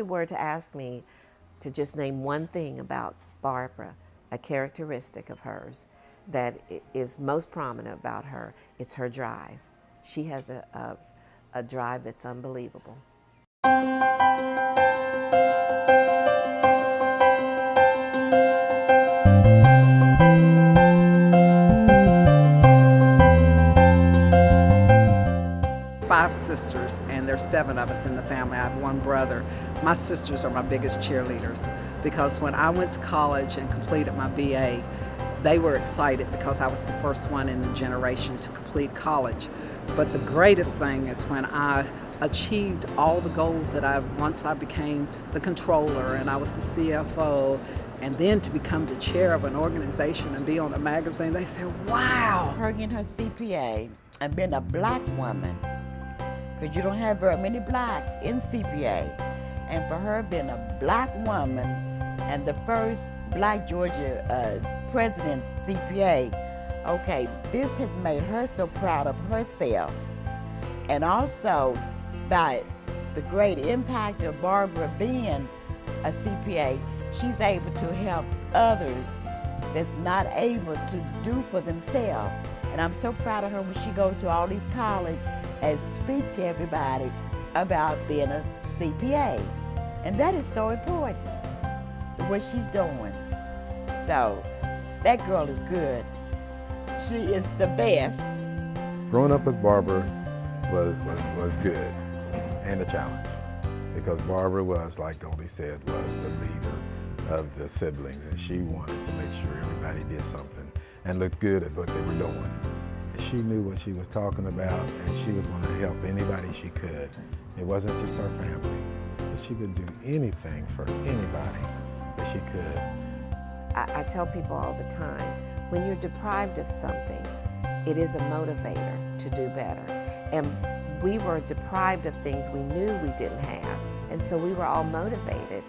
were to ask me to just name one thing about Barbara, a characteristic of hers that is most prominent about her, it's her drive. She has a drive that's unbelievable. Five sisters, and there's 7 of us in the family. I have 1 brother. My sisters are my biggest cheerleaders because when I went to college and completed my BA, they were excited because I was the first one in the generation to complete college. But the greatest thing is when I achieved all the goals that once I became the controller and I was the CFO, and then to become the chair of an organization and be on a magazine, they said, wow. Her getting her CPA and being a black woman, because you don't have very many blacks in CPA. And for her being a black woman and the first black Georgia president's CPA, okay, this has made her so proud of herself. And also by the great impact of Barbara being a CPA, she's able to help others that's not able to do for themselves. And I'm so proud of her when she goes to all these colleges and speak to everybody about being a CPA. And that is so important, what she's doing. So that girl is good. She is the best. Growing up with Barbara was good and a challenge, because Barbara was, like Goldie said, was the leader of the siblings, and she wanted to make sure everybody did something and looked good at what they were doing. She knew what she was talking about, and she was going to help anybody she could. It wasn't just our family, but she would do anything for anybody that she could. I tell people all the time, when you're deprived of something, it is a motivator to do better. And we were deprived of things we knew we didn't have, and so we were all motivated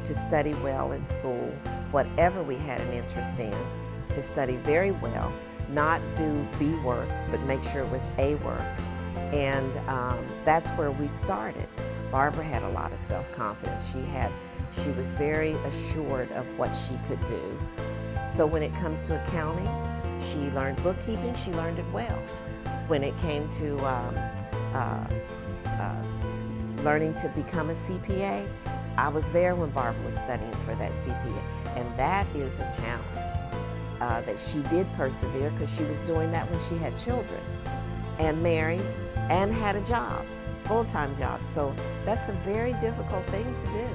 to study well in school, whatever we had an interest in, to study very well, not do B work, but make sure it was A work. And that's where we started. Barbara had a lot of self-confidence. She was very assured of what she could do. So when it comes to accounting, she learned bookkeeping, she learned it well. When it came to learning to become a CPA, I was there when Barbara was studying for that CPA. And that is a challenge. That she did persevere, because she was doing that when she had children and married and had a job, full-time job. So that's a very difficult thing to do.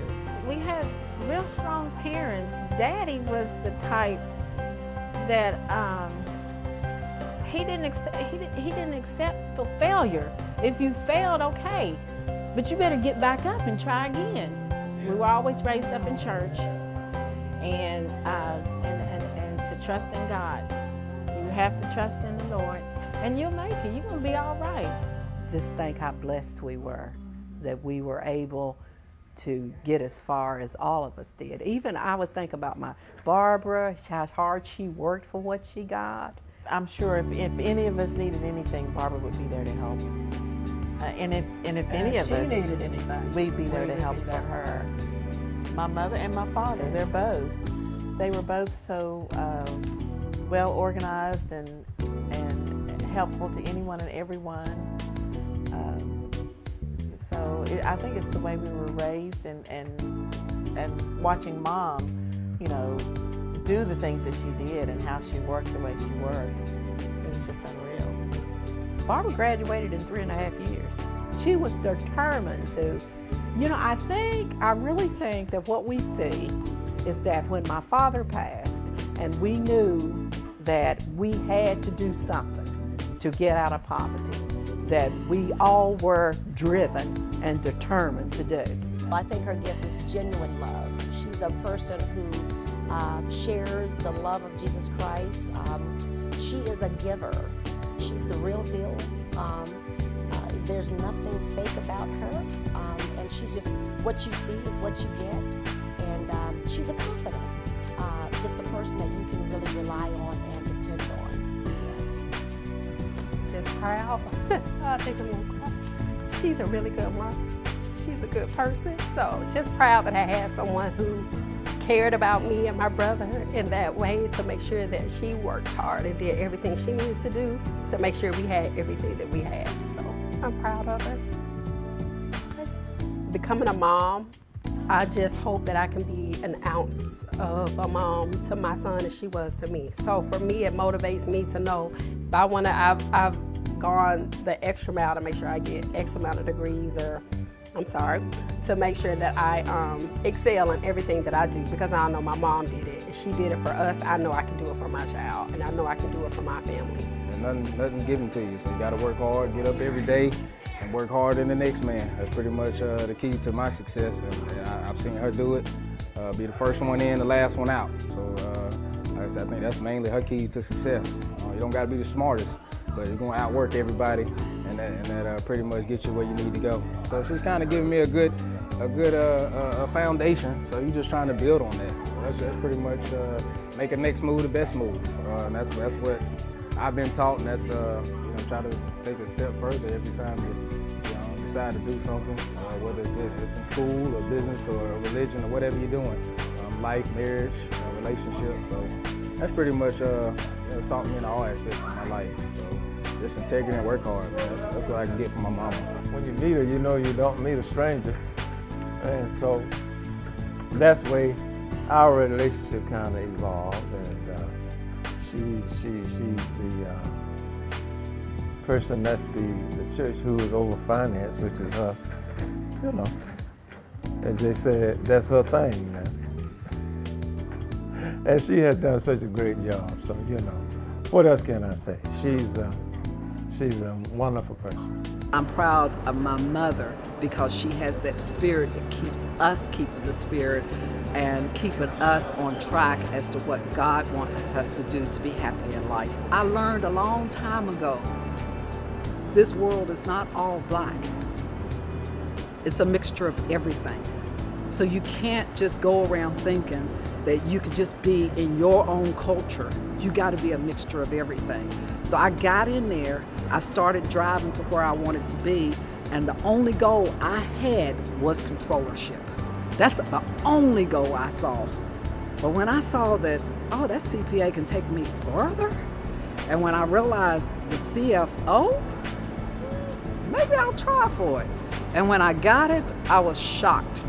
We had real strong parents. Daddy was the type that he didn't accept for failure. If you failed, okay, but you better get back up and try again. We were always raised up in church, and to trust in God. You have to trust in the Lord, and you'll make it. You're gonna be all right. Just think how blessed we were that we were able to get as far as all of us did. Even I would think about my Barbara, how hard she worked for what she got. I'm sure if any of us needed anything, Barbara would be there to help. And if any of us needed anything, we'd be there to help for her. My mother and my father, they were both so well organized and helpful to anyone and everyone. So I think it's the way we were raised, and watching Mom, you know, do the things that she did and how she worked the way she worked. It was just unreal. Barbara graduated in 3.5 years. She was determined to, I really think that what we see is that when my father passed and we knew that we had to do something to get out of poverty, that we all were driven and determined to do. I think her gift is genuine love. She's a person who shares the love of Jesus Christ. She is a giver. She's the real deal. There's nothing fake about her. And she's just, what you see is what you get. And she's a confidant. Just a person that you can really rely on and depend on. Yes. Just proud. I think I'm gonna cry. She's a really good one. she's a good person. So just proud that I had someone who cared about me and my brother in that way, to make sure that she worked hard and did everything she needed to do to make sure we had everything that we had. So I'm proud of her. Becoming a mom, I just hope that I can be an ounce of a mom to my son as she was to me. So for me, it motivates me to know if I want to, I've gone the extra mile to make sure I get X amount of degrees, or to make sure that I excel in everything that I do, because I know my mom did it and she did it for us. I know I can do it for my child, and I know I can do it for my family. And nothing given to you, so you got to work hard, get up every day, and work harder than the next man. That's pretty much the key to my success, and I've seen her do it, be the first one in, the last one out. So like I said, I think that's mainly her key to success. You don't got to be the smartest, but you're going to outwork everybody, and that pretty much gets you where you need to go. So she's kind of giving me a good foundation, so you're just trying to build on that. So that's pretty much make a next move the best move, and that's what I've been taught, and that's try to take a step further every time you decide to do something, whether it's in school or business or religion or whatever you're doing, life, marriage, relationship. So that's pretty much it's taught me in all aspects of my life. So just integrity and work hard, man. That's what I can get from my mama. When you meet her, you know you don't meet a stranger. And so that's the way our relationship kind of evolved. And she's the person at the church who is over finance, which is her, as they said, that's her thing now. And she has done such a great job. So, what else can I say? She's a wonderful person. I'm proud of my mother because she has that spirit that keeps us keeping the spirit and keeping us on track as to what God wants us to do to be happy in life. I learned a long time ago, this world is not all black. It's a mixture of everything. So you can't just go around thinking that you could just be in your own culture. You got to be a mixture of everything. So I got in there, I started driving to where I wanted to be, and the only goal I had was controllership. That's the only goal I saw. But when I saw that, oh, that CPA can take me further, and when I realized the CFO, maybe I'll try for it. And when I got it, I was shocked,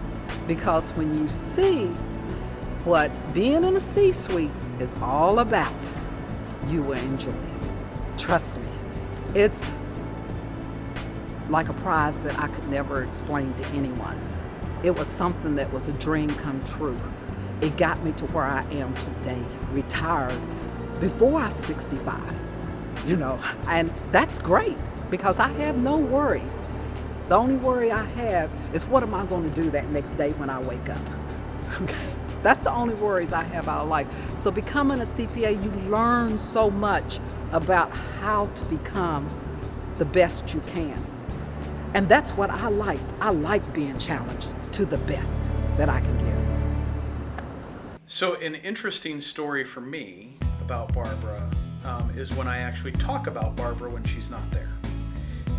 because when you see what being in a C-suite is all about, you will enjoy it. Trust me. It's like a prize that I could never explain to anyone. It was something that was a dream come true. It got me to where I am today, retired before I'm 65, and that's great because I have no worries. The only worry I have is what am I going to do that next day when I wake up? Okay. That's the only worries I have out of life. So becoming a CPA, you learn so much about how to become the best you can. And that's what I liked. I like being challenged to the best that I can give. So an interesting story for me about Barbara is when I actually talk about Barbara when she's not there.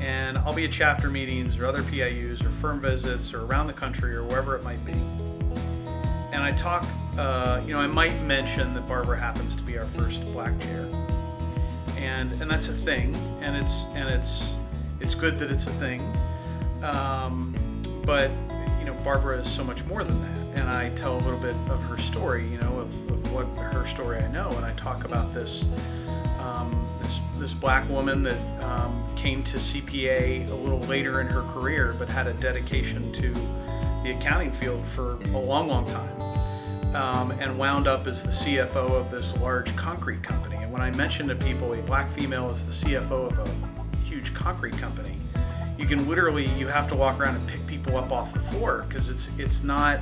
And I'll be at chapter meetings or other PIUs or firm visits or around the country or wherever it might be. And I talk, I might mention that Barbara happens to be our first black chair, and that's a thing, and it's good that it's a thing, but Barbara is so much more than that. And I tell a little bit of her story, of what her story I know, and I talk about this black woman that came to CPA a little later in her career, but had a dedication to the accounting field for a long, long time, and wound up as the CFO of this large concrete company. And when I mention to people a black female is the CFO of a huge concrete company, you can literally, you have to walk around and pick people up off the floor, because it's not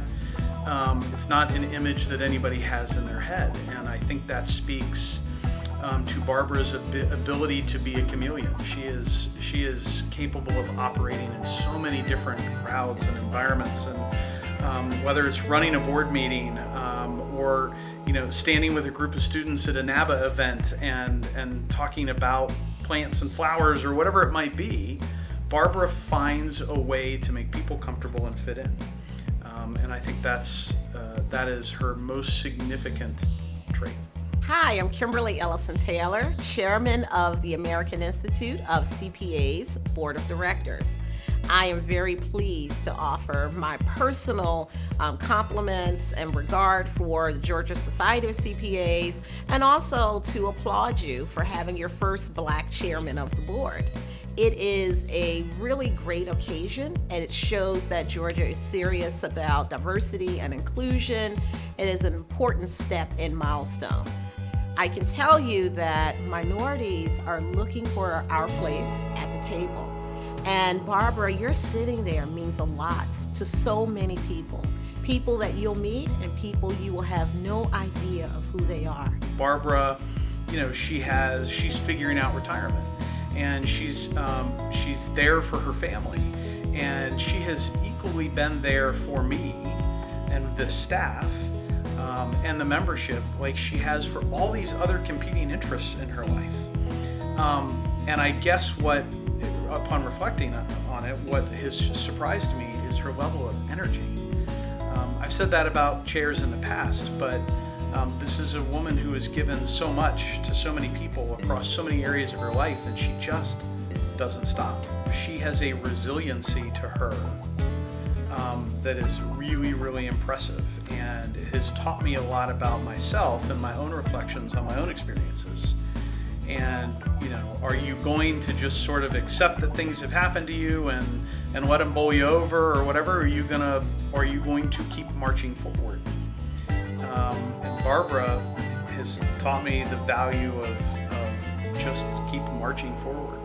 an image that anybody has in their head. And I think that speaks to Barbara's ability to be a chameleon. She is capable of operating in so many different crowds and environments, and whether it's running a board meeting or standing with a group of students at a NABA event and talking about plants and flowers or whatever it might be, Barbara finds a way to make people comfortable and fit in. And I think that is her most significant trait. Hi, I'm Kimberly Ellison Taylor, Chairman of the American Institute of CPAs Board of Directors. I am very pleased to offer my personal compliments and regard for the Georgia Society of CPAs, and also to applaud you for having your first Black chairman of the board. It is a really great occasion, and it shows that Georgia is serious about diversity and inclusion. It is an important step and milestone. I can tell you that minorities are looking for our place at the table. And Barbara, you're sitting there means a lot to so many people. People that you'll meet and people you will have no idea of who they are. Barbara, she's figuring out retirement, and she's there for her family, and she has equally been there for me and the staff and the membership, like she has for all these other competing interests in her life. And I guess upon reflecting on it, what has surprised me is her level of energy. I've said that about chairs in the past, but this is a woman who has given so much to so many people across so many areas of her life, and she just doesn't stop. She has a resiliency to her that is really, really impressive, and it has taught me a lot about myself and my own reflections on my own experiences. And are you going to just sort of accept that things have happened to you and let them bowl you over or whatever? Or are you going to keep marching forward? And Barbara has taught me the value of just keep marching forward.